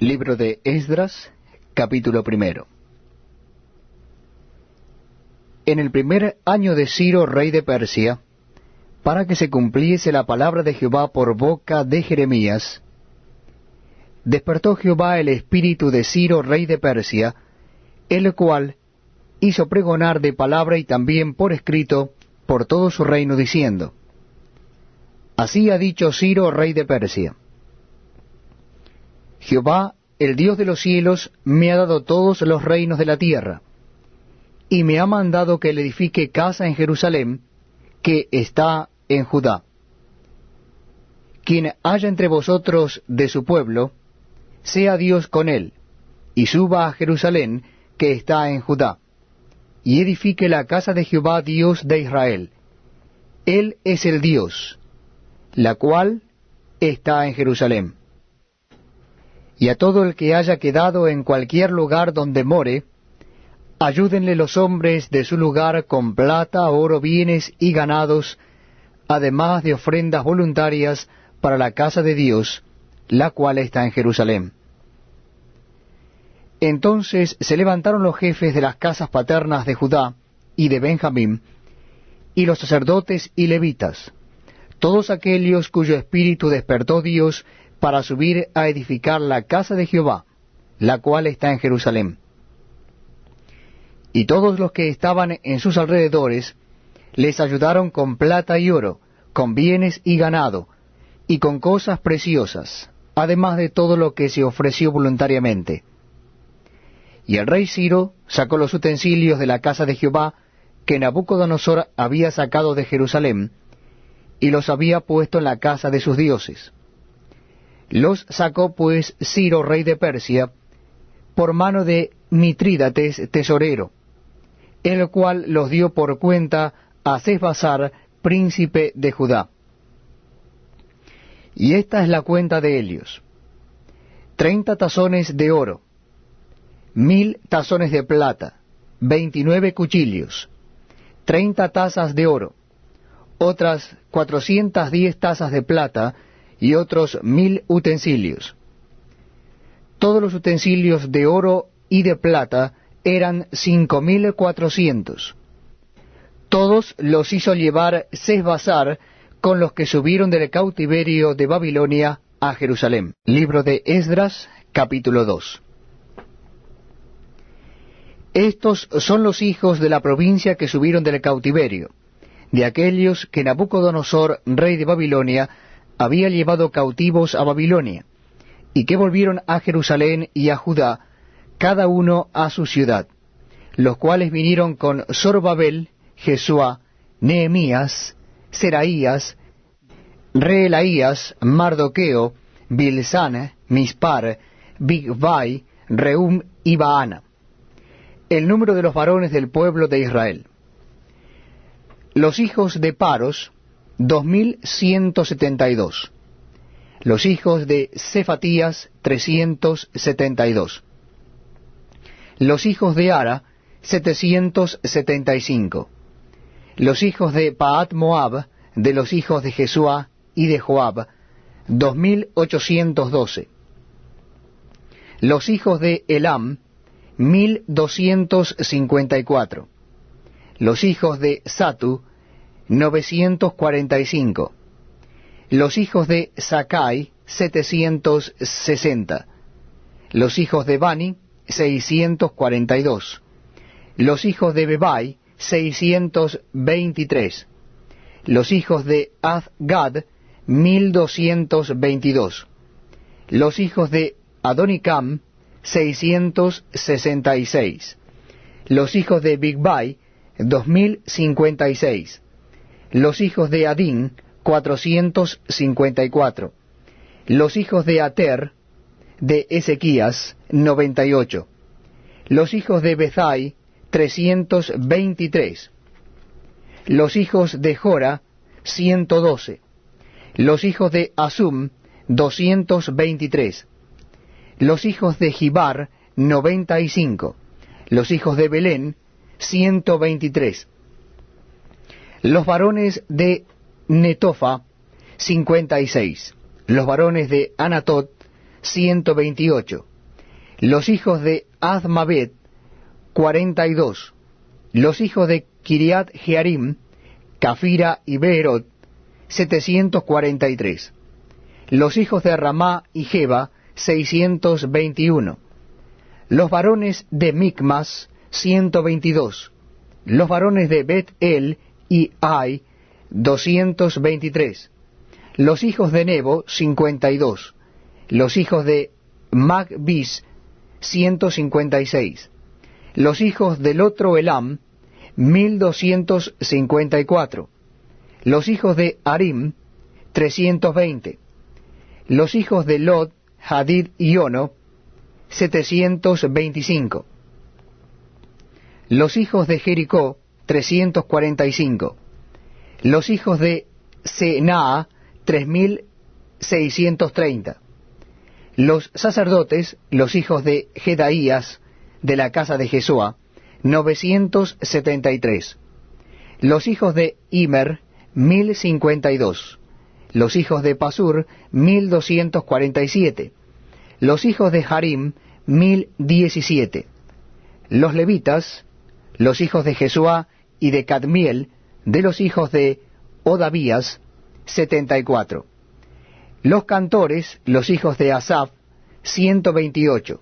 Libro de Esdras, capítulo 1. En el primer año de Ciro, rey de Persia, para que se cumpliese la palabra de Jehová por boca de Jeremías, despertó Jehová el espíritu de Ciro, rey de Persia, el cual hizo pregonar de palabra y también por escrito por todo su reino, diciendo: Así ha dicho Ciro, rey de Persia: Jehová, el Dios de los cielos, me ha dado todos los reinos de la tierra, y me ha mandado que le edifique casa en Jerusalén, que está en Judá. Quien haya entre vosotros de su pueblo, sea Dios con él, y suba a Jerusalén, que está en Judá, y edifique la casa de Jehová, Dios de Israel. Él es el Dios, la cual está en Jerusalén. Y a todo el que haya quedado en cualquier lugar donde more, ayúdenle los hombres de su lugar con plata, oro, bienes y ganados, además de ofrendas voluntarias para la casa de Dios, la cual está en Jerusalén. Entonces se levantaron los jefes de las casas paternas de Judá y de Benjamín, y los sacerdotes y levitas, todos aquellos cuyo espíritu despertó Dios para subir a edificar la casa de Jehová, la cual está en Jerusalén. Y todos los que estaban en sus alrededores les ayudaron con plata y oro, con bienes y ganado, y con cosas preciosas, además de todo lo que se ofreció voluntariamente. Y el rey Ciro sacó los utensilios de la casa de Jehová que Nabucodonosor había sacado de Jerusalén, y los había puesto en la casa de sus dioses. Los sacó pues Ciro, rey de Persia, por mano de Mitrídates, tesorero, el cual los dio por cuenta a Sesbassar, príncipe de Judá. Y esta es la cuenta de ellos: 30 tazones de oro, 1000 tazones de plata, 29 cuchillos, 30 tazas de oro, otras 410 tazas de plata, y otros 1000 utensilios. Todos los utensilios de oro y de plata eran 5400. Todos los hizo llevar Sesbassar con los que subieron del cautiverio de Babilonia a Jerusalén. Libro de Esdras, capítulo 2. Estos son los hijos de la provincia que subieron del cautiverio, de aquellos que Nabucodonosor, rey de Babilonia, había llevado cautivos a Babilonia, y que volvieron a Jerusalén y a Judá, cada uno a su ciudad, los cuales vinieron con Zorobabel, Jesúa, Nehemías, Seraías, Reelaías, Mardoqueo, Bilsán, Mispar, Bigvai, Rehum y Baana. El número de los varones del pueblo de Israel. Los hijos de Paros, 2172. Los hijos de Cefatías, 372. Los hijos de Ara, 775. Los hijos de Paat Moab, de los hijos de Jesúa y de Joab, 2812. Los hijos de Elam, 1254. Los hijos de Satu, 945. Los hijos de Sakai, 760. Los hijos de Bani, 642. Los hijos de Bebai, 623. Los hijos de Azgad, 1222. Los hijos de Adonicam, 666. Los hijos de Bigvai, 2056. Los hijos de Adín, 454. Los hijos de Ater, de Ezequías, 98. Los hijos de Bezai, 323. Los hijos de Jora, 112. Los hijos de Asum, 223. Los hijos de Gibar, 95. Los hijos de Belén, 123. Los varones de Netofa, 56. Los varones de Anatot, 128. Los hijos de Azmaveth, 42. Los hijos de Kiriat Jearim, Cafira y Beerot, 743. Los hijos de Ramá y Geba, 621. Los varones de Micmas, 122. Los varones de Bet-El y Ai, 223. Los hijos de Nebo, 52. Los hijos de Magbis, 156. Los hijos del otro Elam, 1254. Los hijos de Arim, 320. Los hijos de Lod, Hadid y Ono, 725. Los hijos de Jericó, 345. Los hijos de Senaa, 3630. Los sacerdotes, los hijos de Jedaías, de la casa de Jesúa, 973. Los hijos de Immer, 1052. Los hijos de Pasur, 1247. Los hijos de Harim, 1017. Los levitas, los hijos de Jesúa y de Cadmiel, de los hijos de Odavías, 74. Los cantores, los hijos de Asaf, 128.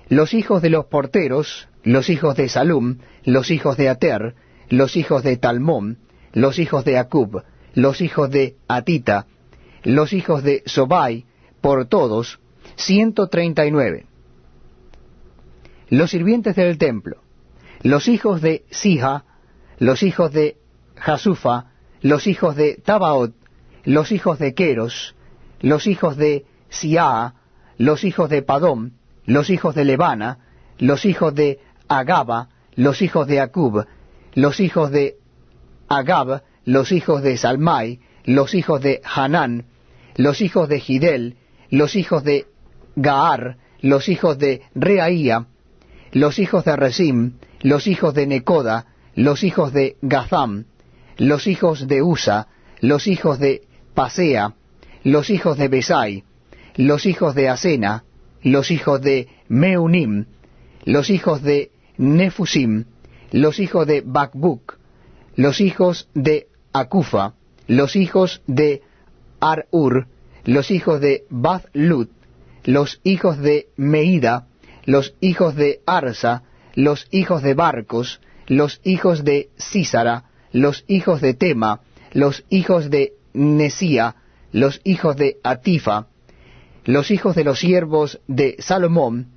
Los hijos de los porteros, los hijos de Salum, los hijos de Ater, los hijos de Talmón, los hijos de Acub, los hijos de Atita, los hijos de Sobai, por todos, 139. Los sirvientes del templo, los hijos de Sija, los hijos de Jasufa, los hijos de Tabaot, los hijos de Queros, los hijos de Siaa, los hijos de Padom, los hijos de Lebana, los hijos de Agaba, los hijos de Acub, los hijos de Agab, los hijos de Salmai, los hijos de Hanán, los hijos de Gidel, los hijos de Gaar, los hijos de Reaía, los hijos de Resim, los hijos de Necoda, los hijos de Gazam, los hijos de Usa, los hijos de Pasea, los hijos de Besai, los hijos de Asena, los hijos de Meunim, los hijos de Nefusim, los hijos de Bakbuk, los hijos de Akufa, los hijos de Ar-Ur, los hijos de Bath-Lut, los hijos de Meida, los hijos de Arsa, los hijos de Barcos, los hijos de Sísara, los hijos de Tema, los hijos de Nesía, los hijos de Atifa, los hijos de los siervos de Salomón,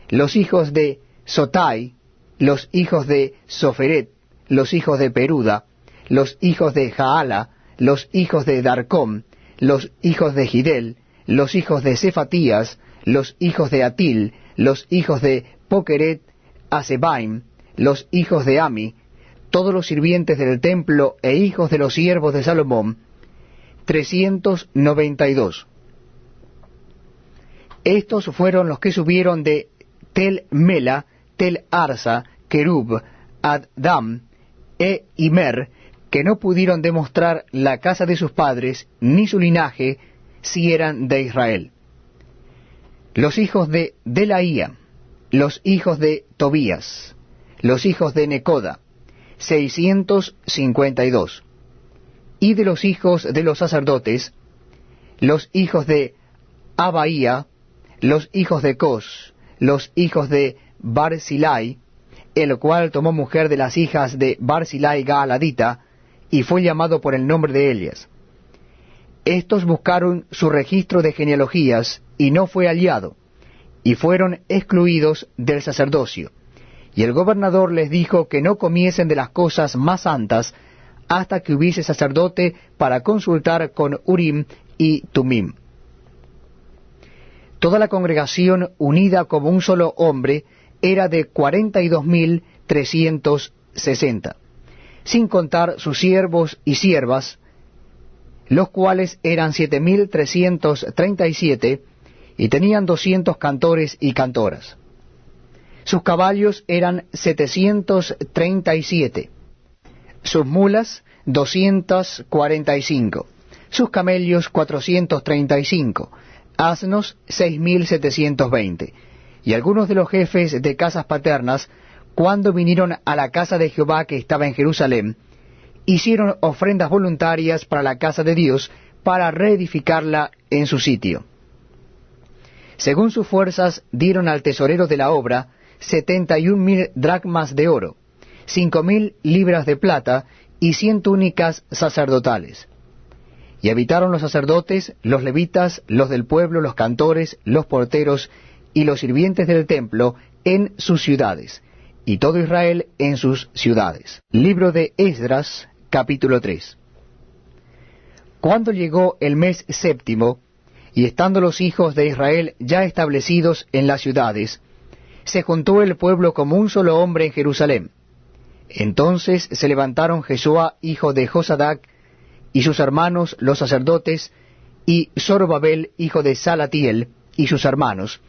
los hijos de Sotai, los hijos de Soferet, los hijos de Peruda, los hijos de Jaala, los hijos de Darcón, los hijos de Gidel, los hijos de Cefatías, los hijos de Atil, los hijos de Pokeret Asebaim, los hijos de Ami, todos los sirvientes del templo e hijos de los siervos de Salomón, 392. Estos fueron los que subieron de Tel Mela, Tel Arsa, Kerub, Addam e Imer, que no pudieron demostrar la casa de sus padres ni su linaje, si eran de Israel. Los hijos de Delaía, los hijos de Tobías, los hijos de Necoda, 652. Y de los hijos de los sacerdotes, los hijos de Abaía, los hijos de Cos, los hijos de Barzilai, el cual tomó mujer de las hijas de Barzilai Gaaladita, y fue llamado por el nombre de Elias. Estos buscaron su registro de genealogías, y no fue hallado, y fueron excluidos del sacerdocio. Y el gobernador les dijo que no comiesen de las cosas más santas, hasta que hubiese sacerdote para consultar con Urim y Tumim. Toda la congregación, unida como un solo hombre, era de 42.360, sin contar sus siervos y siervas, los cuales eran 7.337, y tenían 200 cantores y cantoras. Sus caballos eran 737, sus mulas 245, sus camellos 435, asnos 6.720, Y algunos de los jefes de casas paternas, cuando vinieron a la casa de Jehová que estaba en Jerusalén, hicieron ofrendas voluntarias para la casa de Dios, para reedificarla en su sitio. Según sus fuerzas, dieron al tesorero de la obra 71,000 dracmas de oro, 5,000 libras de plata y 100 túnicas sacerdotales. Y habitaron los sacerdotes, los levitas, los del pueblo, los cantores, los porteros y los sirvientes del templo en sus ciudades, y todo Israel en sus ciudades. Libro de Esdras, capítulo 3. Cuando llegó el mes séptimo, y estando los hijos de Israel ya establecidos en las ciudades, se juntó el pueblo como un solo hombre en Jerusalén. Entonces se levantaron Jesúa, hijo de Josadac, y sus hermanos los sacerdotes, y Zorobabel, hijo de Salatiel, y sus hermanos,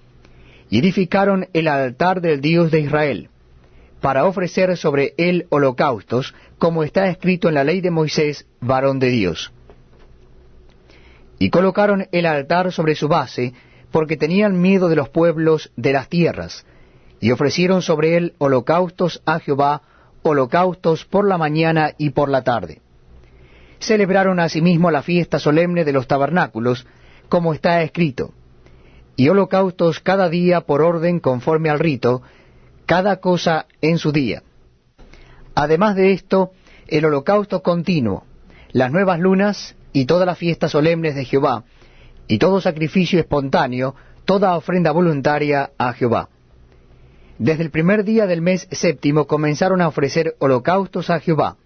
y edificaron el altar del Dios de Israel, para ofrecer sobre él holocaustos, como está escrito en la ley de Moisés, varón de Dios. Y colocaron el altar sobre su base, porque tenían miedo de los pueblos de las tierras, y ofrecieron sobre él holocaustos a Jehová, holocaustos por la mañana y por la tarde. Celebraron asimismo la fiesta solemne de los tabernáculos, como está escrito, y holocaustos cada día por orden conforme al rito, cada cosa en su día. Además de esto, el holocausto continuo, las nuevas lunas y todas las fiestas solemnes de Jehová, y todo sacrificio espontáneo, toda ofrenda voluntaria a Jehová. Desde el primer día del mes séptimo comenzaron a ofrecer holocaustos a Jehová,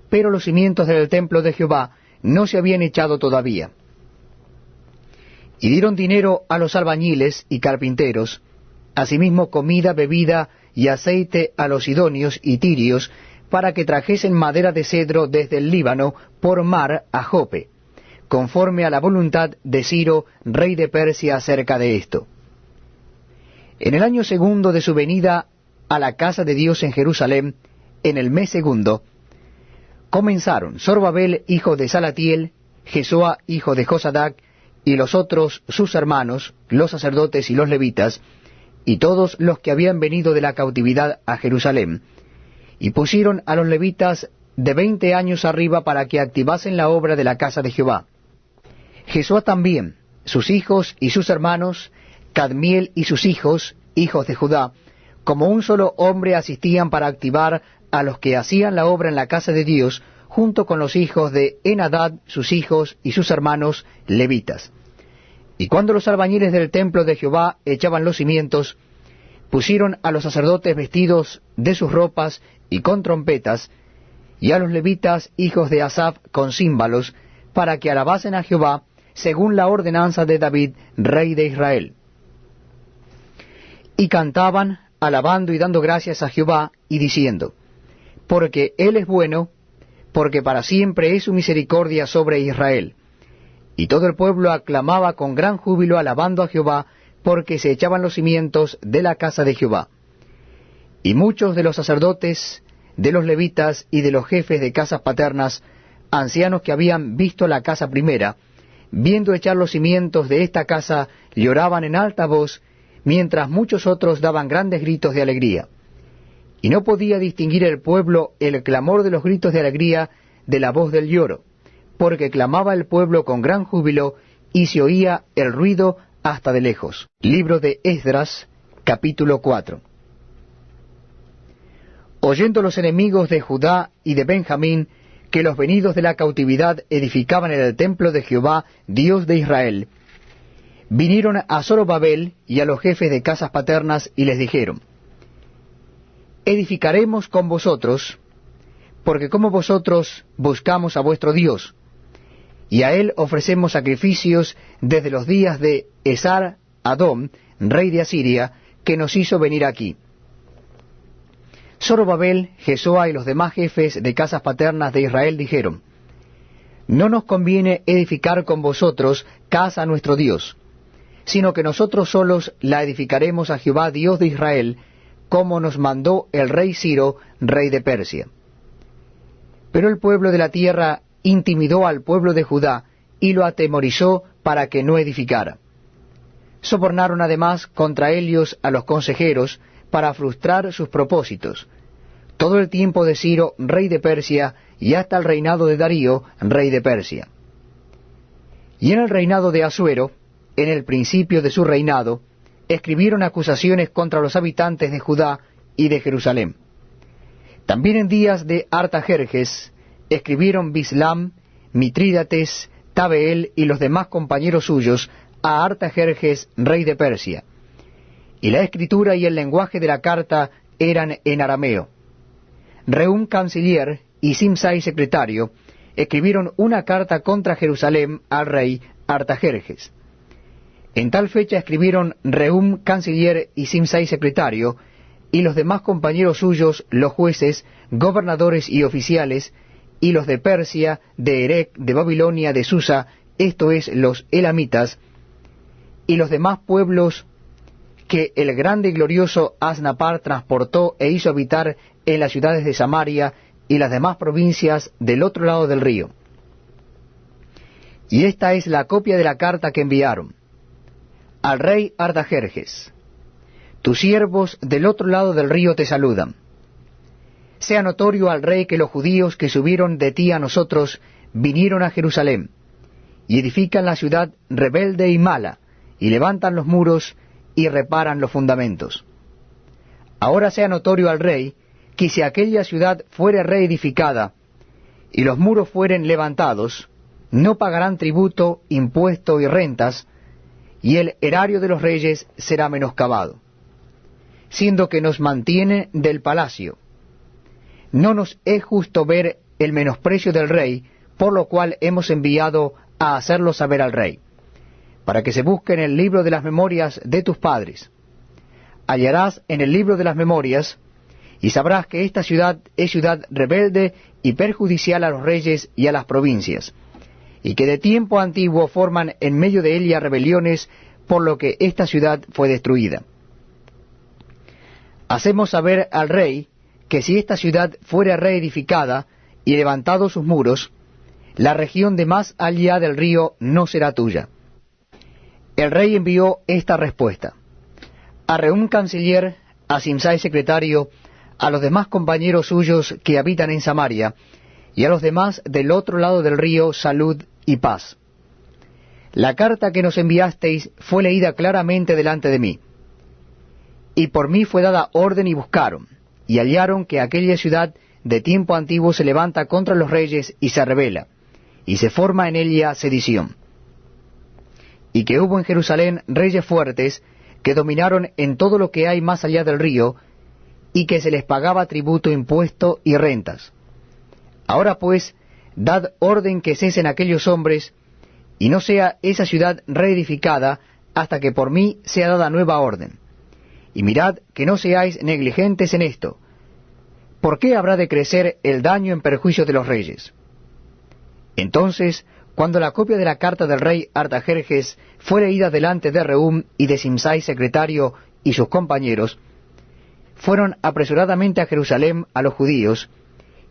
pero los cimientos del templo de Jehová no se habían echado todavía. Y dieron dinero a los albañiles y carpinteros, asimismo comida, bebida y aceite a los sidonios y tirios, para que trajesen madera de cedro desde el Líbano por mar a Jope, conforme a la voluntad de Ciro, rey de Persia, acerca de esto. En el año segundo de su venida a la casa de Dios en Jerusalén, en el mes segundo, comenzaron Zorobabel, hijo de Salatiel, Jesúa, hijo de Josadac, y los otros sus hermanos, los sacerdotes y los levitas, y todos los que habían venido de la cautividad a Jerusalén, y pusieron a los levitas de 20 años arriba para que activasen la obra de la casa de Jehová. Jesúa también, sus hijos y sus hermanos, Cadmiel y sus hijos, hijos de Judá, como un solo hombre asistían para activar a los que hacían la obra en la casa de Dios, junto con los hijos de Enadad, sus hijos y sus hermanos levitas. Y cuando los albañiles del templo de Jehová echaban los cimientos, pusieron a los sacerdotes vestidos de sus ropas y con trompetas, y a los levitas, hijos de Asaf, con címbalos, para que alabasen a Jehová, según la ordenanza de David, rey de Israel. Y cantaban, alabando y dando gracias a Jehová, y diciendo, porque Él es bueno, porque para siempre es su misericordia sobre Israel. Y todo el pueblo aclamaba con gran júbilo, alabando a Jehová, porque se echaban los cimientos de la casa de Jehová. Y muchos de los sacerdotes, de los levitas y de los jefes de casas paternas, ancianos que habían visto la casa primera, viendo echar los cimientos de esta casa, lloraban en alta voz, mientras muchos otros daban grandes gritos de alegría. Y no podía distinguir el pueblo el clamor de los gritos de alegría de la voz del lloro, porque clamaba el pueblo con gran júbilo, y se oía el ruido hasta de lejos. Libro de Esdras, capítulo 4. Oyendo los enemigos de Judá y de Benjamín que los venidos de la cautividad edificaban en el templo de Jehová, Dios de Israel, vinieron a Zorobabel y a los jefes de casas paternas y les dijeron, edificaremos con vosotros, porque como vosotros buscamos a vuestro Dios, y a él ofrecemos sacrificios desde los días de Esar-Adom, rey de Asiria, que nos hizo venir aquí. Zorobabel, Jesúa y los demás jefes de casas paternas de Israel dijeron, no nos conviene edificar con vosotros casa a nuestro Dios, sino que nosotros solos la edificaremos a Jehová Dios de Israel, como nos mandó el rey Ciro, rey de Persia. Pero el pueblo de la tierra intimidó al pueblo de Judá, y lo atemorizó para que no edificara. Sobornaron además contra ellos a los consejeros para frustrar sus propósitos, todo el tiempo de Ciro, rey de Persia, y hasta el reinado de Darío, rey de Persia. Y en el reinado de Asuero, en el principio de su reinado, escribieron acusaciones contra los habitantes de Judá y de Jerusalén. También en días de Artajerjes escribieron Bislam, Mitrídates, Tabeel y los demás compañeros suyos a Artajerjes, rey de Persia. Y la escritura y el lenguaje de la carta eran en arameo. Rehum, canciller, y Simsai, secretario, escribieron una carta contra Jerusalén al rey Artajerjes. En tal fecha escribieron Rehum, canciller, y Simsai, secretario, y los demás compañeros suyos, los jueces, gobernadores y oficiales, y los de Persia, de Erec, de Babilonia, de Susa, esto es, los elamitas, y los demás pueblos que el grande y glorioso Asnapar transportó e hizo habitar en las ciudades de Samaria y las demás provincias del otro lado del río. Y esta es la copia de la carta que enviaron. Al rey Artajerjes: tus siervos del otro lado del río te saludan. Sea notorio al rey que los judíos que subieron de ti a nosotros vinieron a Jerusalén, y edifican la ciudad rebelde y mala, y levantan los muros, y reparan los fundamentos. Ahora sea notorio al rey que si aquella ciudad fuere reedificada, y los muros fueren levantados, no pagarán tributo, impuesto y rentas, y el erario de los reyes será menoscabado, siendo que nos mantiene del palacio. No nos es justo ver el menosprecio del rey, por lo cual hemos enviado a hacerlo saber al rey, para que se busque en el libro de las memorias de tus padres. Hallarás en el libro de las memorias, y sabrás que esta ciudad es ciudad rebelde y perjudicial a los reyes y a las provincias, y que de tiempo antiguo forman en medio de ella rebeliones, por lo que esta ciudad fue destruida. Hacemos saber al rey que si esta ciudad fuere reedificada y levantados sus muros, la región de más allá del río no será tuya. El rey envió esta respuesta: a Rehum, canciller, a Simsai, secretario, a los demás compañeros suyos que habitan en Samaria, y a los demás del otro lado del río, salud y paz. La carta que nos enviasteis fue leída claramente delante de mí, y por mí fue dada orden y buscaron, y hallaron que aquella ciudad de tiempo antiguo se levanta contra los reyes y se rebela, y se forma en ella sedición. Y que hubo en Jerusalén reyes fuertes que dominaron en todo lo que hay más allá del río, y que se les pagaba tributo, impuesto y rentas. Ahora pues, dad orden que cesen aquellos hombres, y no sea esa ciudad reedificada hasta que por mí sea dada nueva orden. Y mirad que no seáis negligentes en esto. ¿Por qué habrá de crecer el daño en perjuicio de los reyes? Entonces, cuando la copia de la carta del rey Artajerjes fue leída delante de Rehum y de Simsai, secretario, y sus compañeros, fueron apresuradamente a Jerusalén a los judíos,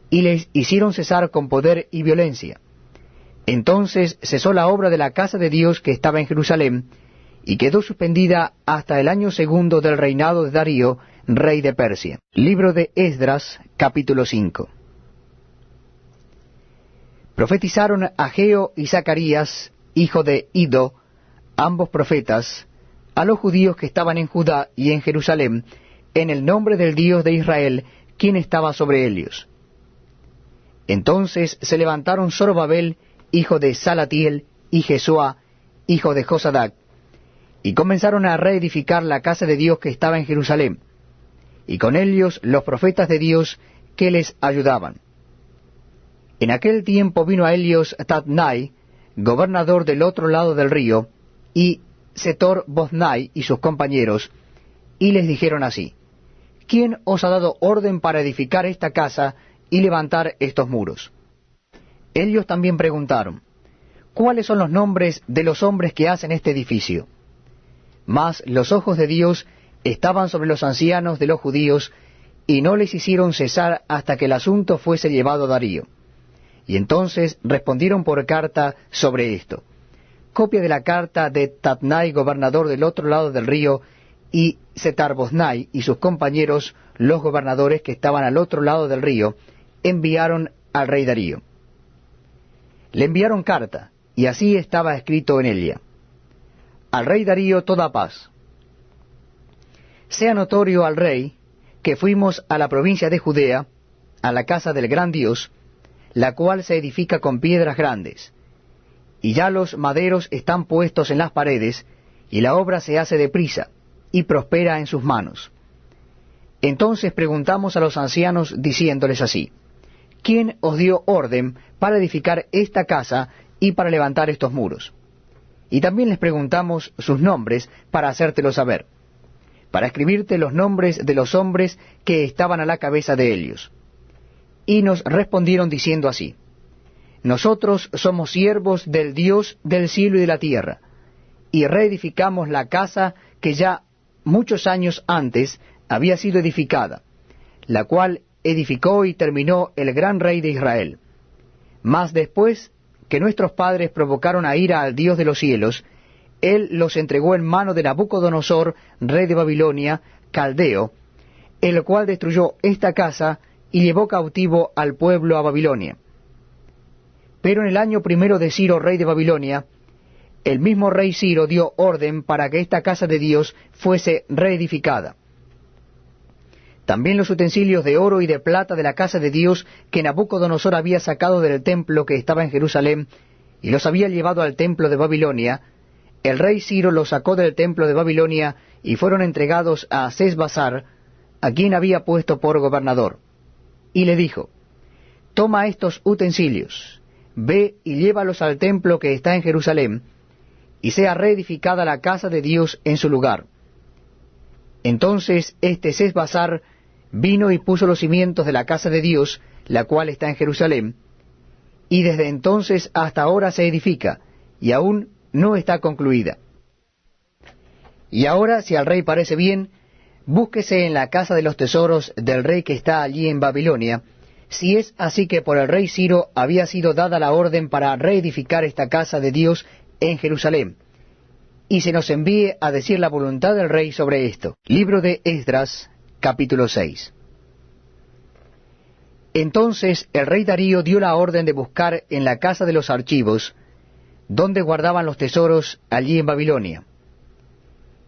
y les hicieron cesar con poder y violencia. Entonces cesó la obra de la casa de Dios que estaba en Jerusalén, y quedó suspendida hasta el año segundo del reinado de Darío, rey de Persia. Libro de Esdras, capítulo 5. Profetizaron Ageo y Zacarías, hijo de Iddo, ambos profetas, a los judíos que estaban en Judá y en Jerusalén, en el nombre del Dios de Israel, quien estaba sobre ellos. Entonces se levantaron Zorobabel, hijo de Salatiel, y Jesúa, hijo de Josadac, y comenzaron a reedificar la casa de Dios que estaba en Jerusalén, y con ellos los profetas de Dios que les ayudaban. En aquel tiempo vino a ellos Tatnai, gobernador del otro lado del río, y Setor-Boznai y sus compañeros, y les dijeron así: ¿Quién os ha dado orden para edificar esta casa y levantar estos muros? Ellos también preguntaron: ¿cuáles son los nombres de los hombres que hacen este edificio? Mas los ojos de Dios estaban sobre los ancianos de los judíos, y no les hicieron cesar hasta que el asunto fuese llevado a Darío. Y entonces respondieron por carta sobre esto: copia de la carta de Tatnai, gobernador del otro lado del río, y Setar-Boznai y sus compañeros, los gobernadores que estaban al otro lado del río, enviaron al rey Darío. Le enviaron carta, y así estaba escrito en ella: al rey Darío toda paz. Sea notorio al rey que fuimos a la provincia de Judea, a la casa del gran Dios, la cual se edifica con piedras grandes, y ya los maderos están puestos en las paredes, y la obra se hace deprisa, y prospera en sus manos. Entonces preguntamos a los ancianos, diciéndoles así: ¿quién os dio orden para edificar esta casa y para levantar estos muros? Y también les preguntamos sus nombres para hacértelo saber, para escribirte los nombres de los hombres que estaban a la cabeza de ellos. Y nos respondieron diciendo así: nosotros somos siervos del Dios del cielo y de la tierra, y reedificamos la casa que ya muchos años antes había sido edificada, la cual edificó y terminó el gran rey de Israel. Mas después que nuestros padres provocaron a ira al Dios de los cielos, él los entregó en mano de Nabucodonosor, rey de Babilonia, caldeo, el cual destruyó esta casa y llevó cautivo al pueblo a Babilonia. Pero en el año primero de Ciro, rey de Babilonia, el mismo rey Ciro dio orden para que esta casa de Dios fuese reedificada. También los utensilios de oro y de plata de la casa de Dios que Nabucodonosor había sacado del templo que estaba en Jerusalén, y los había llevado al templo de Babilonia, el rey Ciro los sacó del templo de Babilonia y fueron entregados a Sesbassar, a quien había puesto por gobernador. Y le dijo: toma estos utensilios, ve y llévalos al templo que está en Jerusalén, y sea reedificada la casa de Dios en su lugar. Entonces Sesbassar vino y puso los cimientos de la casa de Dios, la cual está en Jerusalén, y desde entonces hasta ahora se edifica, y aún no está concluida. Y ahora, si al rey parece bien, búsquese en la casa de los tesoros del rey que está allí en Babilonia, si es así que por el rey Ciro había sido dada la orden para reedificar esta casa de Dios en Jerusalén, y se nos envíe a decir la voluntad del rey sobre esto. Libro de Esdras, capítulo 6. Entonces el rey Darío dio la orden de buscar en la casa de los archivos, donde guardaban los tesoros allí en Babilonia.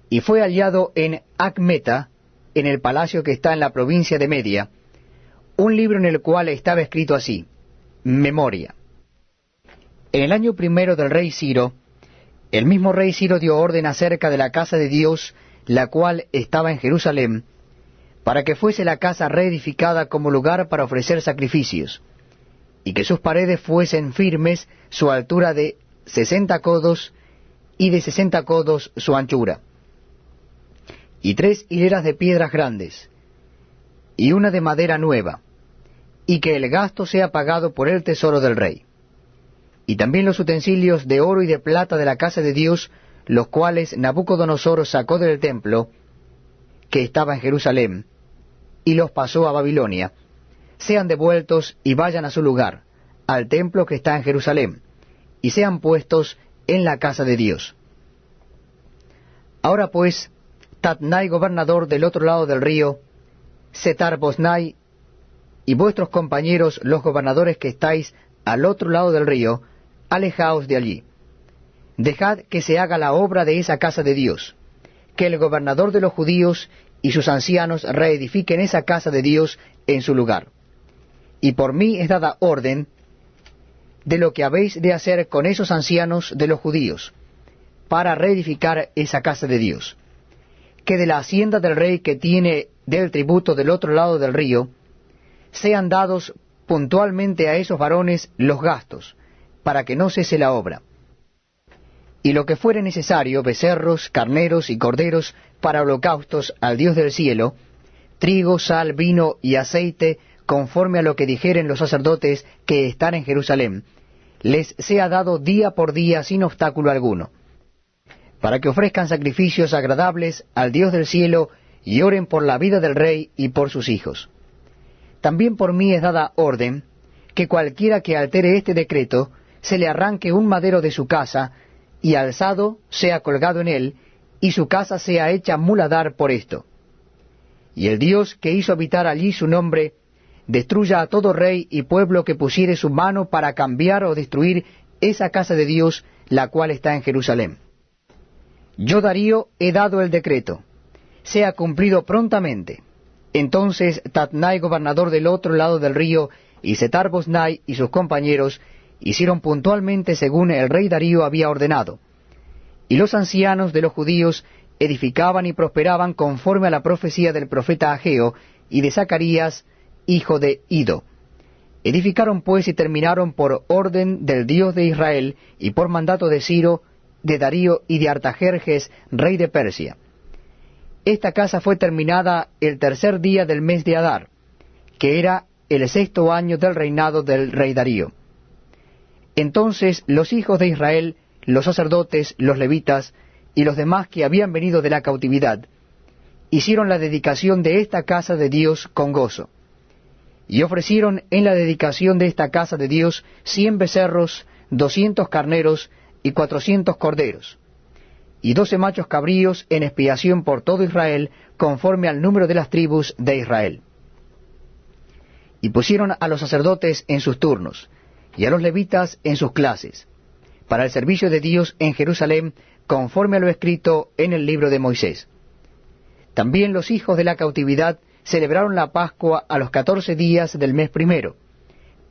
Y fue hallado en Acmeta, en el palacio que está en la provincia de Media, un libro en el cual estaba escrito así: Memoria. En el año primero del rey Ciro, el mismo rey Ciro dio orden acerca de la casa de Dios, la cual estaba en Jerusalén, para que fuese la casa reedificada como lugar para ofrecer sacrificios, y que sus paredes fuesen firmes, su altura de 60 codos, y de 60 codos su anchura, y 3 hileras de piedras grandes, y una de madera nueva, y que el gasto sea pagado por el tesoro del rey. Y también los utensilios de oro y de plata de la casa de Dios, los cuales Nabucodonosor sacó del templo, que estaba en Jerusalén, y los pasó a Babilonia, sean devueltos y vayan a su lugar, al templo que está en Jerusalén, y sean puestos en la casa de Dios. Ahora pues, Tatnai, gobernador del otro lado del río, Setar-Boznai, y vuestros compañeros, los gobernadores que estáis al otro lado del río, alejaos de allí. Dejad que se haga la obra de esa casa de Dios, que el gobernador de los judíos y sus ancianos reedifiquen esa casa de Dios en su lugar. Y por mí es dada orden de lo que habéis de hacer con esos ancianos de los judíos, para reedificar esa casa de Dios. Que de la hacienda del rey que tiene del tributo del otro lado del río, sean dados puntualmente a esos varones los gastos, para que no cese la obra. Y lo que fuere necesario, becerros, carneros y corderos para holocaustos al Dios del cielo, trigo, sal, vino y aceite, conforme a lo que dijeren los sacerdotes que están en Jerusalén, les sea dado día por día sin obstáculo alguno, para que ofrezcan sacrificios agradables al Dios del cielo y oren por la vida del rey y por sus hijos. También por mí es dada orden que cualquiera que altere este decreto, se le arranque un madero de su casa, y alzado sea colgado en él, y su casa sea hecha muladar por esto. Y el Dios que hizo habitar allí su nombre, destruya a todo rey y pueblo que pusiere su mano para cambiar o destruir esa casa de Dios, la cual está en Jerusalén. Yo, Darío, he dado el decreto, sea cumplido prontamente. Entonces Tatnai, gobernador del otro lado del río, y Setar-Boznai y sus compañeros hicieron puntualmente según el rey Darío había ordenado. Y los ancianos de los judíos edificaban y prosperaban conforme a la profecía del profeta Ageo y de Zacarías, hijo de Ido. Edificaron pues y terminaron por orden del Dios de Israel y por mandato de Ciro, de Darío y de Artajerjes, rey de Persia. Esta casa fue terminada el tercer día del mes de Adar, que era el 6º año del reinado del rey Darío. Entonces los hijos de Israel, los sacerdotes, los levitas y los demás que habían venido de la cautividad, hicieron la dedicación de esta casa de Dios con gozo. Y ofrecieron en la dedicación de esta casa de Dios 100 becerros, 200 carneros y 400 corderos, y 12 machos cabríos en expiación por todo Israel, conforme al número de las tribus de Israel. Y pusieron a los sacerdotes en sus turnos, y a los levitas en sus clases, para el servicio de Dios en Jerusalén, conforme a lo escrito en el libro de Moisés. También los hijos de la cautividad celebraron la Pascua a los 14 días del mes primero,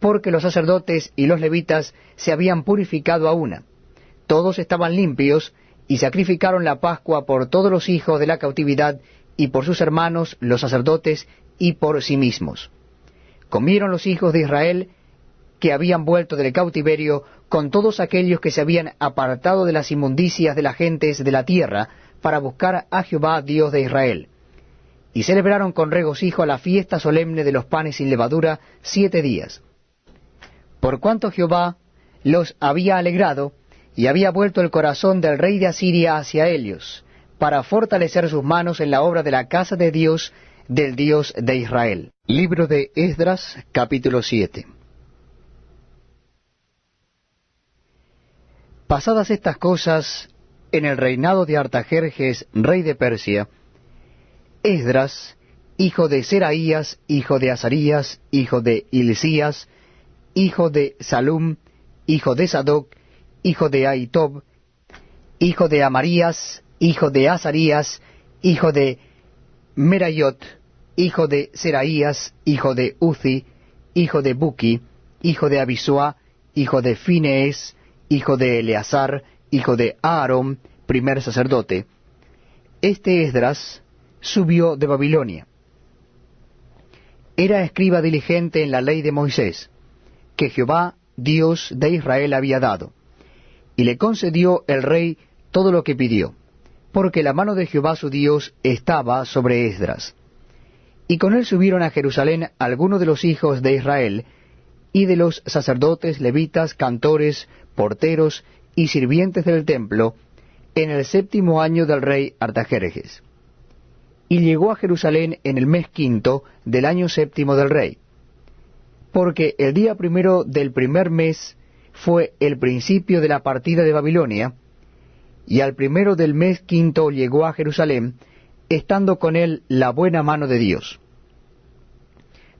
porque los sacerdotes y los levitas se habían purificado a una. Todos estaban limpios, y sacrificaron la Pascua por todos los hijos de la cautividad, y por sus hermanos los sacerdotes, y por sí mismos. Comieron los hijos de Israel, que habían vuelto del cautiverio, con todos aquellos que se habían apartado de las inmundicias de las gentes de la tierra, para buscar a Jehová Dios de Israel. Y celebraron con regocijo la fiesta solemne de los panes sin levadura 7 días. Por cuanto Jehová los había alegrado, y había vuelto el corazón del rey de Asiria hacia ellos, para fortalecer sus manos en la obra de la casa de Dios, del Dios de Israel. Libro de Esdras, capítulo 7. Pasadas estas cosas, en el reinado de Artajerjes, rey de Persia, Esdras, hijo de Seraías, hijo de Azarías, hijo de Hilcías, hijo de Salum, hijo de Sadoc, hijo de Ahitob, hijo de Amarías, hijo de Azarías, hijo de Merayot, hijo de Seraías, hijo de Uzi, hijo de Buki, hijo de Abisua, hijo de Finees, hijo de Eleazar, hijo de Aarón, primer sacerdote. Este Esdras subió de Babilonia. Era escriba diligente en la ley de Moisés, que Jehová, Dios de Israel, había dado. Y le concedió el rey todo lo que pidió, porque la mano de Jehová su Dios estaba sobre Esdras. Y con él subieron a Jerusalén algunos de los hijos de Israel, y de los sacerdotes, levitas, cantores, porteros y sirvientes del templo, en el 7º año del rey Artajerjes. Y llegó a Jerusalén en el mes 5 del año 7 del rey, porque el día primero del primer mes fue el principio de la partida de Babilonia, y al primero del mes 5 llegó a Jerusalén, estando con él la buena mano de Dios.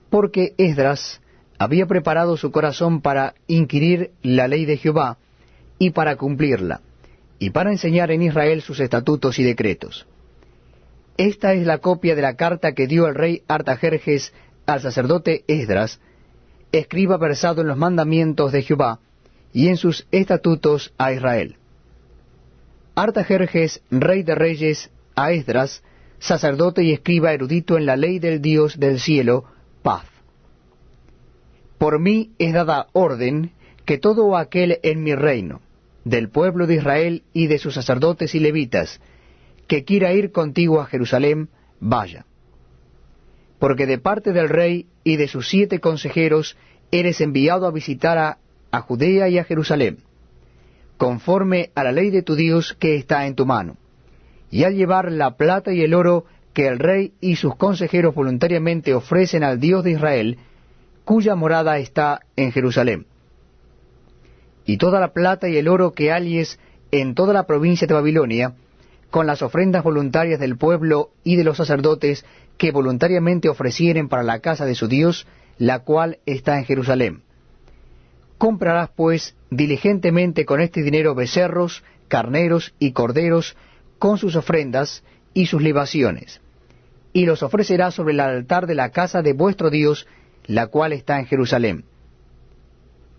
Porque Esdras había preparado su corazón para inquirir la ley de Jehová, y para cumplirla, y para enseñar en Israel sus estatutos y decretos. Esta es la copia de la carta que dio el rey Artajerjes al sacerdote Esdras, escriba versado en los mandamientos de Jehová, y en sus estatutos a Israel. Artajerjes, rey de reyes, a Esdras, sacerdote y escriba erudito en la ley del Dios del cielo, paz. Por mí es dada orden que todo aquel en mi reino, del pueblo de Israel y de sus sacerdotes y levitas, que quiera ir contigo a Jerusalén, vaya. Porque de parte del rey y de sus 7 consejeros eres enviado a visitar a Judea y a Jerusalén, conforme a la ley de tu Dios que está en tu mano, y al llevar la plata y el oro que el rey y sus consejeros voluntariamente ofrecen al Dios de Israel, cuya morada está en Jerusalén. Y toda la plata y el oro que halles en toda la provincia de Babilonia, con las ofrendas voluntarias del pueblo y de los sacerdotes que voluntariamente ofrecieren para la casa de su Dios, la cual está en Jerusalén. Comprarás pues diligentemente con este dinero becerros, carneros y corderos, con sus ofrendas y sus libaciones, y los ofrecerás sobre el altar de la casa de vuestro Dios, la cual está en Jerusalén.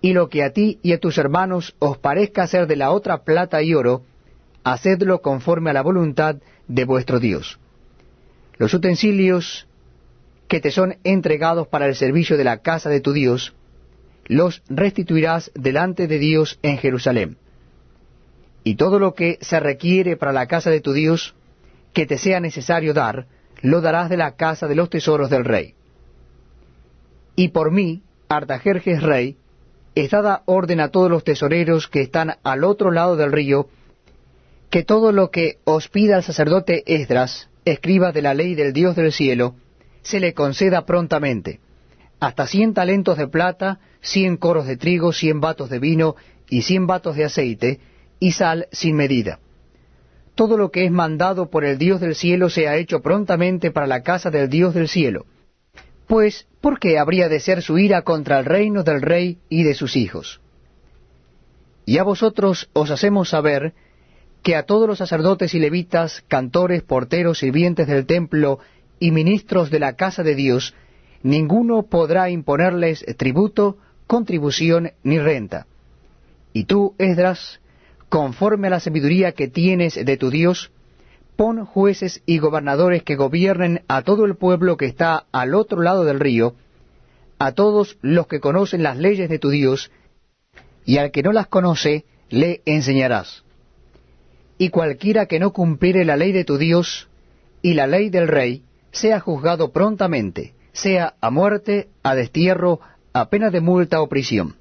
Y lo que a ti y a tus hermanos os parezca hacer de la otra plata y oro, hacedlo conforme a la voluntad de vuestro Dios. Los utensilios que te son entregados para el servicio de la casa de tu Dios, los restituirás delante de Dios en Jerusalén. Y todo lo que se requiere para la casa de tu Dios, que te sea necesario dar, lo darás de la casa de los tesoros del rey. Y por mí, Artajerjes rey, es dada orden a todos los tesoreros que están al otro lado del río, que todo lo que os pida el sacerdote Esdras, escriba de la ley del Dios del cielo, se le conceda prontamente, hasta 100 talentos de plata, 100 coros de trigo, 100 batos de vino y 100 batos de aceite, y sal sin medida. Todo lo que es mandado por el Dios del cielo sea hecho prontamente para la casa del Dios del cielo. Pues, ¿por qué habría de ser su ira contra el reino del rey y de sus hijos? Y a vosotros os hacemos saber que a todos los sacerdotes y levitas, cantores, porteros, sirvientes del templo y ministros de la casa de Dios, ninguno podrá imponerles tributo, contribución ni renta. Y tú, Esdras, conforme a la sabiduría que tienes de tu Dios, pon jueces y gobernadores que gobiernen a todo el pueblo que está al otro lado del río, a todos los que conocen las leyes de tu Dios, y al que no las conoce, le enseñarás. Y cualquiera que no cumpliere la ley de tu Dios y la ley del rey, sea juzgado prontamente, sea a muerte, a destierro, a pena de multa o prisión.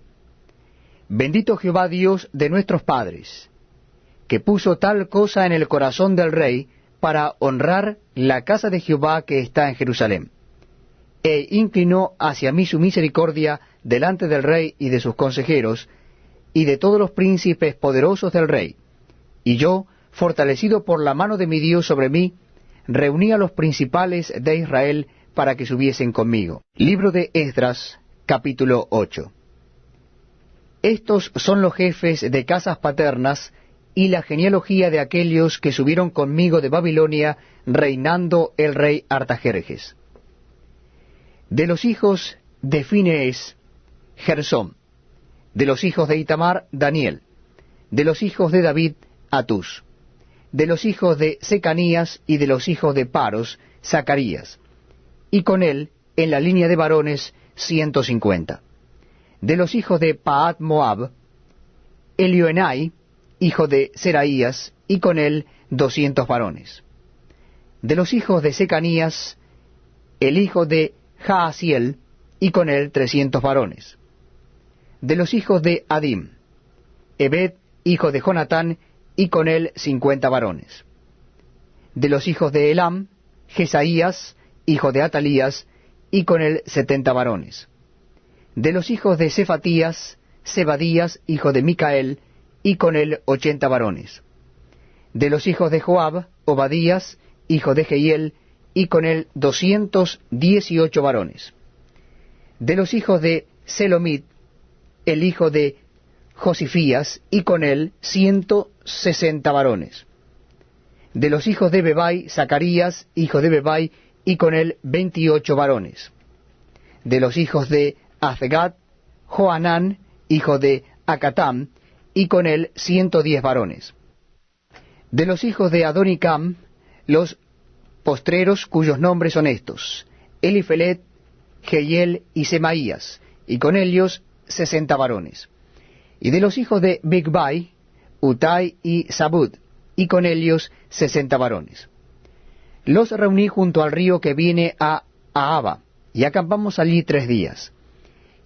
Bendito Jehová Dios de nuestros padres, que puso tal cosa en el corazón del rey para honrar la casa de Jehová que está en Jerusalén, e inclinó hacia mí su misericordia delante del rey y de sus consejeros, y de todos los príncipes poderosos del rey. Y yo, fortalecido por la mano de mi Dios sobre mí, reuní a los principales de Israel para que subiesen conmigo. Libro de Esdras, capítulo 8. Estos son los jefes de casas paternas y la genealogía de aquellos que subieron conmigo de Babilonia, reinando el rey Artajerjes. De los hijos de Finees, Gersón. De los hijos de Itamar, Daniel. De los hijos de David, Atus. De los hijos de Secanías y de los hijos de Paros, Zacarías. Y con él, en la línea de varones, 150. De los hijos de Pahat Moab, Elioenai, hijo de Seraías, y con él 200 varones. De los hijos de Secanías, el hijo de Jaasiel, y con él 300 varones. De los hijos de Adim, Ebed, hijo de Jonatán, y con él 50 varones. De los hijos de Elam, Jesaías, hijo de Atalías, y con él 70 varones. De los hijos de Cefatías, Zebadías, hijo de Micael, y con él 80 varones. De los hijos de Joab, Obadías, hijo de Jehiel, y con él 218 varones. De los hijos de Selomit, el hijo de Josifías, y con él 160 varones. De los hijos de Bebai, Zacarías, hijo de Bebai, y con él 28 varones. De los hijos de Azgad, Joanán, hijo de Acatam, y con él 110 varones. De los hijos de Adonicam, los postreros cuyos nombres son estos: Elifelet, Jehiel y Semaías, y con ellos 60 varones. Y de los hijos de Bigvai, Utai y Zabud, y con ellos 60 varones. Los reuní junto al río que viene a Ahava, y acampamos allí 3 días.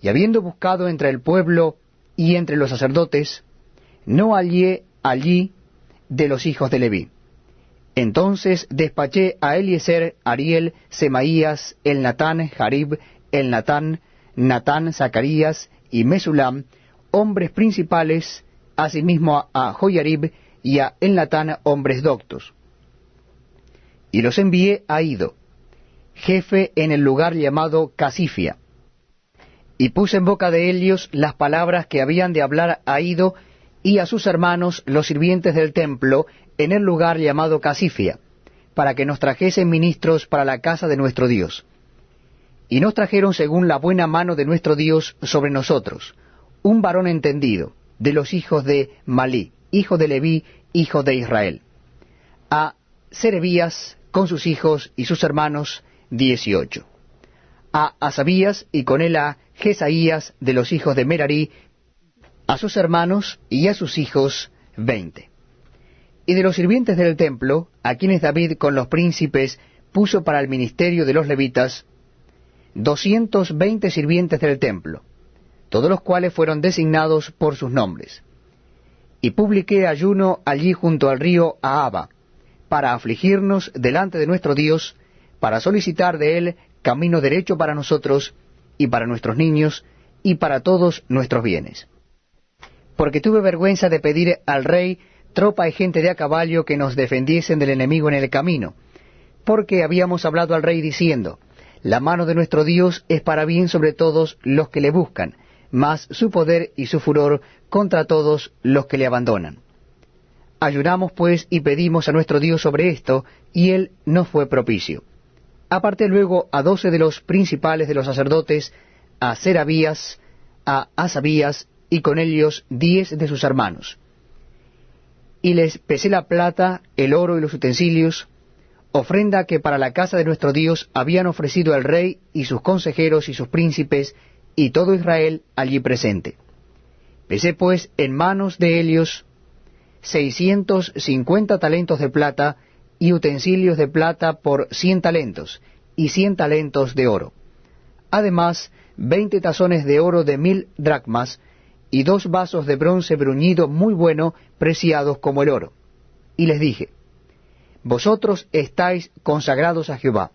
Y habiendo buscado entre el pueblo y entre los sacerdotes, no hallé allí de los hijos de Leví. Entonces despaché a Eliezer, Ariel, Semaías, Elnatán, Jarib, Elnatán, Natán, Zacarías y Mesulam, hombres principales, asimismo a Joyarib y a Elnatán hombres doctos. Y los envié a Iddo, jefe en el lugar llamado Casifia, y puse en boca de ellos las palabras que habían de hablar a Iddo y a sus hermanos los sirvientes del templo en el lugar llamado Casifia, para que nos trajesen ministros para la casa de nuestro Dios. Y nos trajeron según la buena mano de nuestro Dios sobre nosotros, un varón entendido, de los hijos de Malí, hijo de Leví, hijo de Israel, a Serebías con sus hijos y sus hermanos 18, a Asabías y con él a Jesaías de los hijos de Merarí, a sus hermanos y a sus hijos 20. Y de los sirvientes del templo, a quienes David con los príncipes puso para el ministerio de los levitas, 220 sirvientes del templo, todos los cuales fueron designados por sus nombres. Y publiqué ayuno allí junto al río Ahaba, para afligirnos delante de nuestro Dios, para solicitar de él camino derecho para nosotros, y para nuestros niños, y para todos nuestros bienes. Porque tuve vergüenza de pedir al rey tropa y gente de a caballo que nos defendiesen del enemigo en el camino, porque habíamos hablado al rey diciendo, la mano de nuestro Dios es para bien sobre todos los que le buscan, mas su poder y su furor contra todos los que le abandonan. Ayunamos pues y pedimos a nuestro Dios sobre esto, y él nos fue propicio. Aparté luego a 12 de los principales de los sacerdotes, a Serabías, a Asabías, y con ellos 10 de sus hermanos. Y les pesé la plata, el oro y los utensilios, ofrenda que para la casa de nuestro Dios habían ofrecido el rey y sus consejeros y sus príncipes, y todo Israel allí presente. Pesé pues en manos de ellos 650 talentos de plata, y utensilios de plata por 100 talentos, y 100 talentos de oro. Además, 20 tazones de oro de 1000 dracmas, y 2 vasos de bronce bruñido muy bueno, preciados como el oro. Y les dije, vosotros estáis consagrados a Jehová,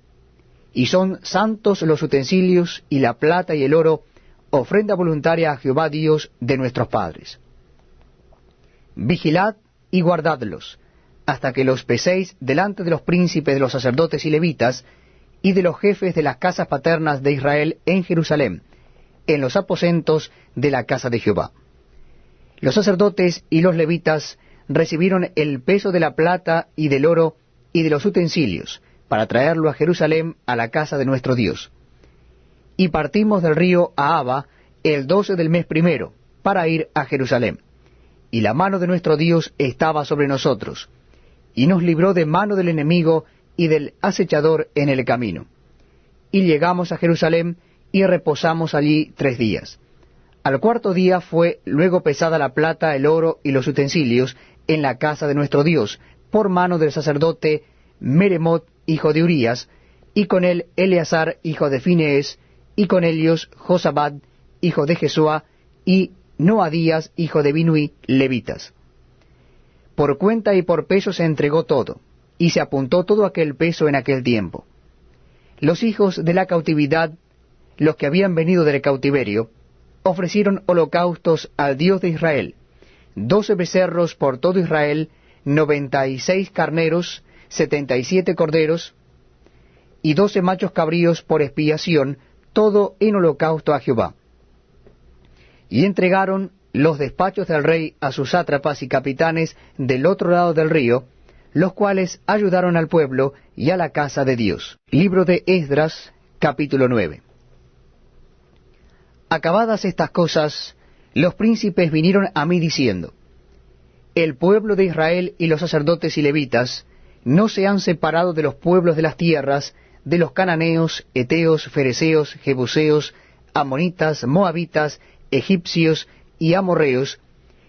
y son santos los utensilios, y la plata y el oro, ofrenda voluntaria a Jehová Dios de nuestros padres. Vigilad y guardadlos, hasta que los peséis delante de los príncipes de los sacerdotes y levitas, y de los jefes de las casas paternas de Israel en Jerusalén, en los aposentos de la casa de Jehová. Los sacerdotes y los levitas recibieron el peso de la plata y del oro y de los utensilios, para traerlo a Jerusalén a la casa de nuestro Dios. Y partimos del río Ahaba el 12 del mes primero, para ir a Jerusalén. Y la mano de nuestro Dios estaba sobre nosotros, y nos libró de mano del enemigo y del acechador en el camino. Y llegamos a Jerusalén, y reposamos allí 3 días. Al cuarto día fue luego pesada la plata, el oro y los utensilios en la casa de nuestro Dios, por mano del sacerdote Meremot, hijo de Urías, y con él Eleazar, hijo de Finees, y con ellos Josabad, hijo de Jesúa, y Noadías, hijo de Binui, levitas. Por cuenta y por peso se entregó todo, y se apuntó todo aquel peso en aquel tiempo. Los hijos de la cautividad, los que habían venido del cautiverio, ofrecieron holocaustos al Dios de Israel, 12 becerros por todo Israel, 96 carneros, 77 corderos, y 12 machos cabríos por expiación, todo en holocausto a Jehová. Y entregaron los despachos del rey a sus sátrapas y capitanes del otro lado del río, los cuales ayudaron al pueblo y a la casa de Dios. Libro de Esdras, capítulo 9. Acabadas estas cosas, los príncipes vinieron a mí diciendo, el pueblo de Israel y los sacerdotes y levitas no se han separado de los pueblos de las tierras, de los cananeos, eteos, fereceos, jebuseos, amonitas, moabitas, egipcios y amorreos,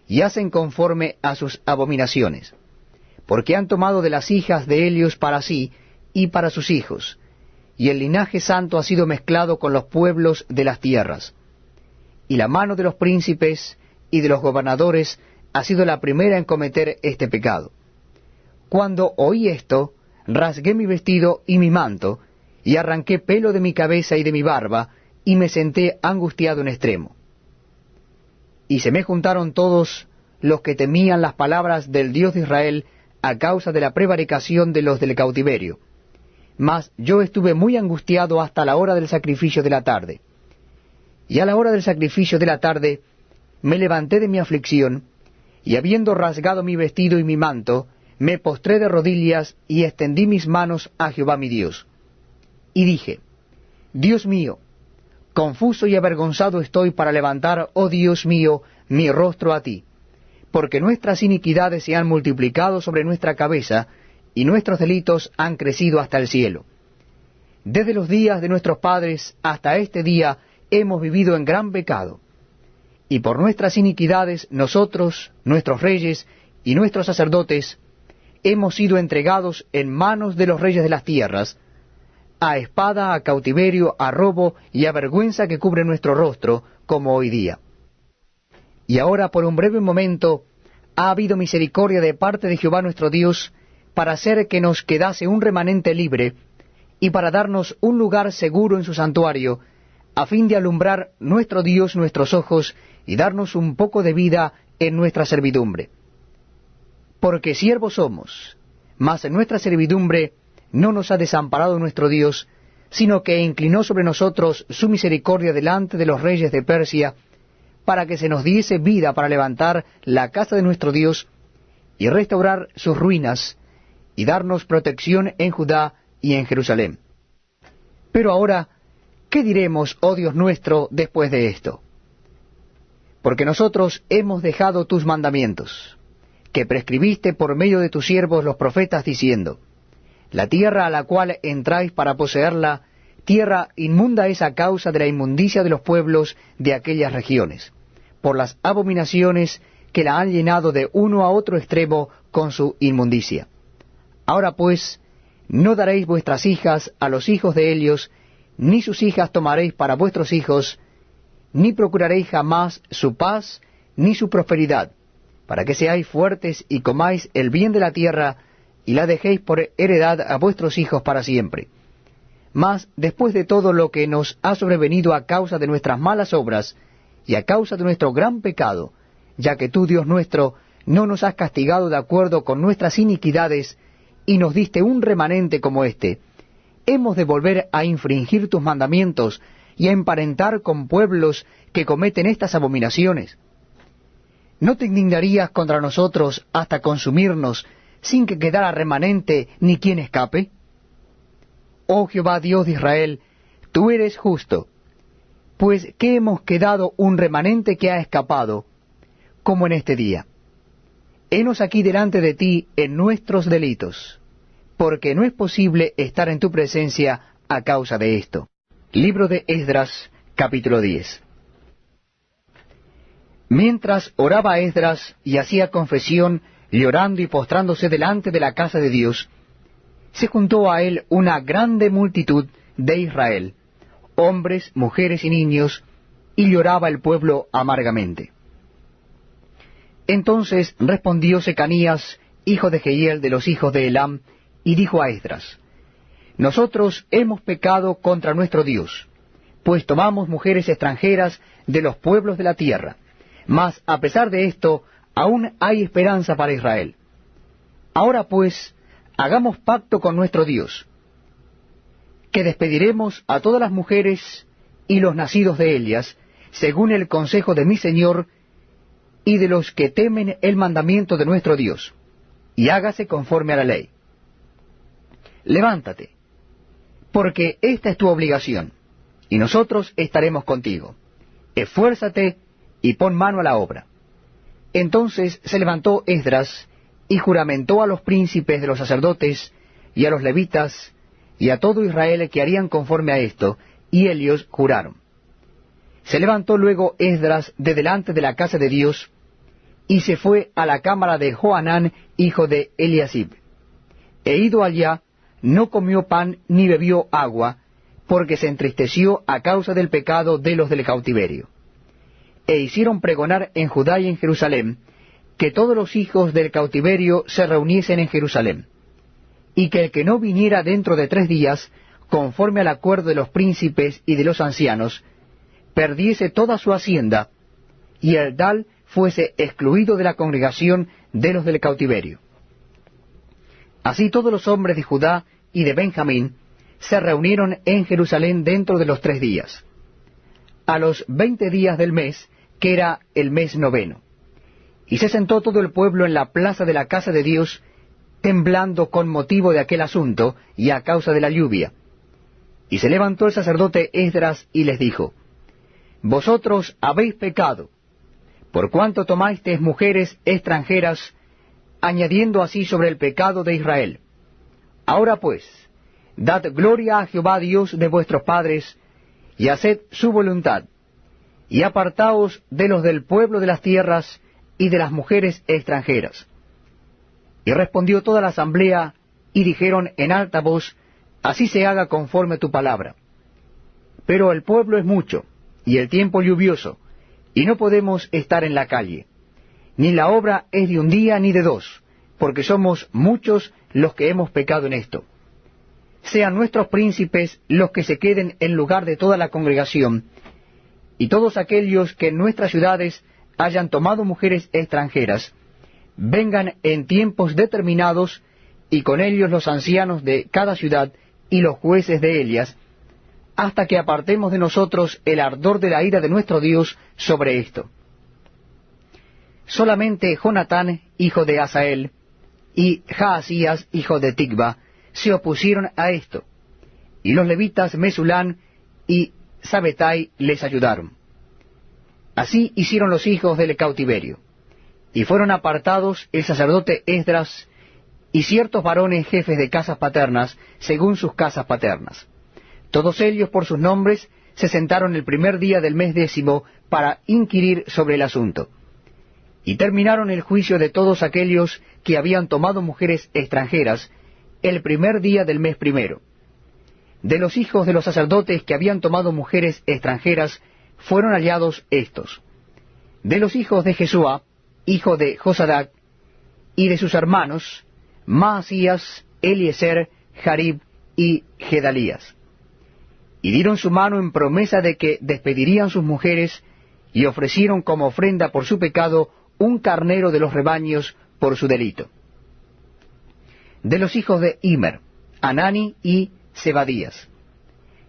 y hacen conforme a sus abominaciones, porque han tomado de las hijas de ellos para sí y para sus hijos, y el linaje santo ha sido mezclado con los pueblos de las tierras. Y la mano de los príncipes y de los gobernadores ha sido la primera en cometer este pecado. Cuando oí esto, rasgué mi vestido y mi manto, y arranqué pelo de mi cabeza y de mi barba, y me senté angustiado en extremo. Y se me juntaron todos los que temían las palabras del Dios de Israel a causa de la prevaricación de los del cautiverio. Mas yo estuve muy angustiado hasta la hora del sacrificio de la tarde. Y a la hora del sacrificio de la tarde me levanté de mi aflicción, y habiendo rasgado mi vestido y mi manto, me postré de rodillas y extendí mis manos a Jehová mi Dios. Y dije, Dios mío, confuso y avergonzado estoy para levantar, oh Dios mío, mi rostro a ti, porque nuestras iniquidades se han multiplicado sobre nuestra cabeza, y nuestros delitos han crecido hasta el cielo. Desde los días de nuestros padres hasta este día hemos vivido en gran pecado, y por nuestras iniquidades nosotros, nuestros reyes y nuestros sacerdotes, hemos sido entregados en manos de los reyes de las tierras, a espada, a cautiverio, a robo y a vergüenza que cubre nuestro rostro, como hoy día. Y ahora por un breve momento ha habido misericordia de parte de Jehová nuestro Dios, para hacer que nos quedase un remanente libre, y para darnos un lugar seguro en su santuario, a fin de alumbrar nuestro Dios nuestros ojos, y darnos un poco de vida en nuestra servidumbre. Porque siervos somos, mas en nuestra servidumbre no nos ha desamparado nuestro Dios, sino que inclinó sobre nosotros su misericordia delante de los reyes de Persia, para que se nos diese vida para levantar la casa de nuestro Dios, y restaurar sus ruinas, y darnos protección en Judá y en Jerusalén. Pero ahora, ¿qué diremos, oh Dios nuestro, después de esto? Porque nosotros hemos dejado tus mandamientos, que prescribiste por medio de tus siervos los profetas, diciendo, la tierra a la cual entráis para poseerla, tierra inmunda es a causa de la inmundicia de los pueblos de aquellas regiones, por las abominaciones que la han llenado de uno a otro extremo con su inmundicia. Ahora pues, no daréis vuestras hijas a los hijos de ellos, ni sus hijas tomaréis para vuestros hijos, ni procuraréis jamás su paz, ni su prosperidad, para que seáis fuertes y comáis el bien de la tierra, y la dejéis por heredad a vuestros hijos para siempre. Mas, después de todo lo que nos ha sobrevenido a causa de nuestras malas obras, y a causa de nuestro gran pecado, ya que tú, Dios nuestro, no nos has castigado de acuerdo con nuestras iniquidades, y nos diste un remanente como este, ¿hemos de volver a infringir tus mandamientos, y a emparentar con pueblos que cometen estas abominaciones? ¿No te indignarías contra nosotros hasta consumirnos, sin que quedara remanente ni quien escape? Oh Jehová Dios de Israel, tú eres justo, pues que hemos quedado un remanente que ha escapado, como en este día. Henos aquí delante de ti en nuestros delitos, porque no es posible estar en tu presencia a causa de esto. Libro de Esdras, capítulo 10. Mientras oraba Esdras y hacía confesión, llorando y postrándose delante de la casa de Dios, se juntó a él una grande multitud de Israel, hombres, mujeres y niños, y lloraba el pueblo amargamente. Entonces respondió Secanías, hijo de Jehiel de los hijos de Elam, y dijo a Esdras, nosotros hemos pecado contra nuestro Dios, pues tomamos mujeres extranjeras de los pueblos de la tierra, mas a pesar de esto, aún hay esperanza para Israel. Ahora pues, hagamos pacto con nuestro Dios, que despediremos a todas las mujeres y los nacidos de ellas, según el consejo de mi Señor, y de los que temen el mandamiento de nuestro Dios, y hágase conforme a la ley. Levántate, porque esta es tu obligación, y nosotros estaremos contigo. Esfuérzate y pon mano a la obra. Entonces se levantó Esdras, y juramentó a los príncipes de los sacerdotes, y a los levitas, y a todo Israel que harían conforme a esto, y ellos juraron. Se levantó luego Esdras de delante de la casa de Dios, y se fue a la cámara de Johanán, hijo de Eliasib. E ido allá, no comió pan ni bebió agua, porque se entristeció a causa del pecado de los del cautiverio. E hicieron pregonar en Judá y en Jerusalén, que todos los hijos del cautiverio se reuniesen en Jerusalén, y que el que no viniera dentro de 3 días, conforme al acuerdo de los príncipes y de los ancianos, perdiese toda su hacienda, y el tal fuese excluido de la congregación de los del cautiverio. Así todos los hombres de Judá y de Benjamín se reunieron en Jerusalén dentro de los 3 días, a los 20 días del mes, que era el mes 9. Y se sentó todo el pueblo en la plaza de la casa de Dios, temblando con motivo de aquel asunto y a causa de la lluvia. Y se levantó el sacerdote Esdras y les dijo: Vosotros habéis pecado, por cuanto tomasteis mujeres extranjeras, añadiendo así sobre el pecado de Israel. Ahora pues, dad gloria a Jehová Dios de vuestros padres, y haced su voluntad, y apartaos de los del pueblo de las tierras y de las mujeres extranjeras. Y respondió toda la asamblea, y dijeron en alta voz: Así se haga conforme tu palabra. Pero el pueblo es mucho, y el tiempo lluvioso, y no podemos estar en la calle. Ni la obra es de un día ni de 2, porque somos muchos los que hemos pecado en esto. Sean nuestros príncipes los que se queden en lugar de toda la congregación, y todos aquellos que en nuestras ciudades hayan tomado mujeres extranjeras, vengan en tiempos determinados, y con ellos los ancianos de cada ciudad y los jueces de ellas, hasta que apartemos de nosotros el ardor de la ira de nuestro Dios sobre esto. Solamente Jonatán, hijo de Asael, y Jaasías, hijo de Ticva, se opusieron a esto, y los levitas Mesulán y Sabetai les ayudaron. Así hicieron los hijos del cautiverio, y fueron apartados el sacerdote Esdras y ciertos varones jefes de casas paternas, según sus casas paternas. Todos ellos por sus nombres se sentaron el primer día del mes 10 para inquirir sobre el asunto. Y terminaron el juicio de todos aquellos que habían tomado mujeres extranjeras el primer día del mes 1. De los hijos de los sacerdotes que habían tomado mujeres extranjeras fueron hallados estos: de los hijos de Jesúa, hijo de Josadac, y de sus hermanos, Maasías, Eliezer, Jarib y Gedalías. Y dieron su mano en promesa de que despedirían sus mujeres, y ofrecieron como ofrenda por su pecado un carnero de los rebaños por su delito. De los hijos de Immer, Anani y Zebadías.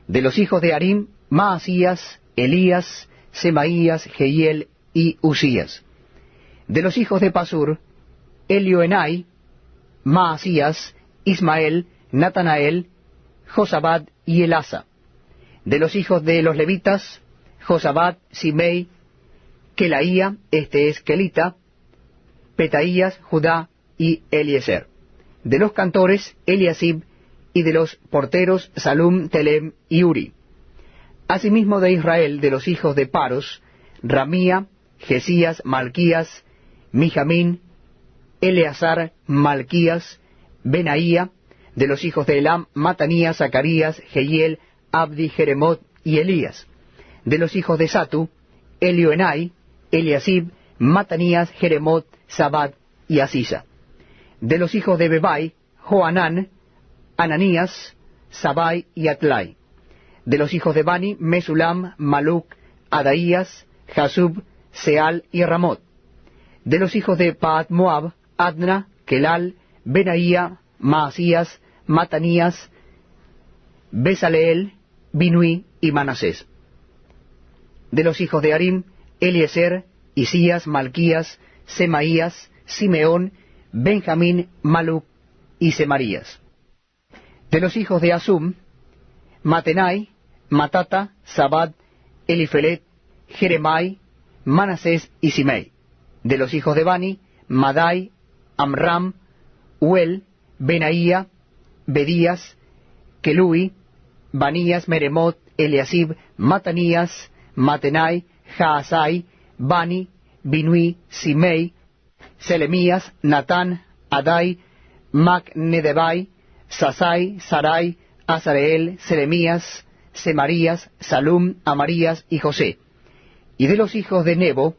De los hijos de Harim, Maasías, Elías, Semaías, Jehiel y Usías. De los hijos de Pasur, Elioenai, Maasías, Ismael, Natanael, Josabad y Elasa. De los hijos de los levitas, Josabad, Simei, Kelaía, este es Kelita, Petaías, Judá y Eliezer. De los cantores, Eliasib, y de los porteros, Salum, Telem y Uri. Asimismo de Israel, de los hijos de Paros, Ramía, Jesías, Malquías, Mijamín, Eleazar, Malquías, Benaía. De los hijos de Elam, Matanías, Zacarías, Jehiel, Abdi, Jeremot y Elías. De los hijos de Satu, Elioenai, Eliasib, Matanías, Jeremot, Sabad y Asisa. De los hijos de Bebai, Joanán, Ananías, Sabai y Atlai. De los hijos de Bani, Mesulam, Maluc, Adaías, Jasub, Seal y Ramot. De los hijos de Paat Moab, Adna, Kelal, Benaía, Maasías, Matanías, Besaleel, Binui y Manasés. De los hijos de Harim, Eliezer, Isías, Malquías, Semaías, Simeón, Benjamín, Maluc y Semarías. De los hijos de Asum, Matenai, Matata, Sabad, Elifelet, Jeremai, Manasés y Simei. De los hijos de Bani, Madai, Amram, Uel, Benaía, Bedías, Kelui, Banías, Meremot, Eliasib, Matanías, Matenai, Jaasai, Bani, Binui, Simei, Selemías, Natán, Adai, Macnedebai, Sasai, Sarai, Azareel, Selemías, Semarías, Salum, Amarías y José. Y de los hijos de Nebo,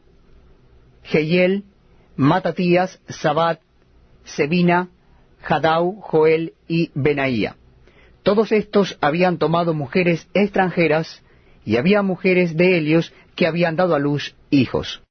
Jehiel, Matatías, Sabad, Sebina, Jadau, Joel y Benaía. Todos estos habían tomado mujeres extranjeras, y había mujeres de ellos que habían dado a luz hijos.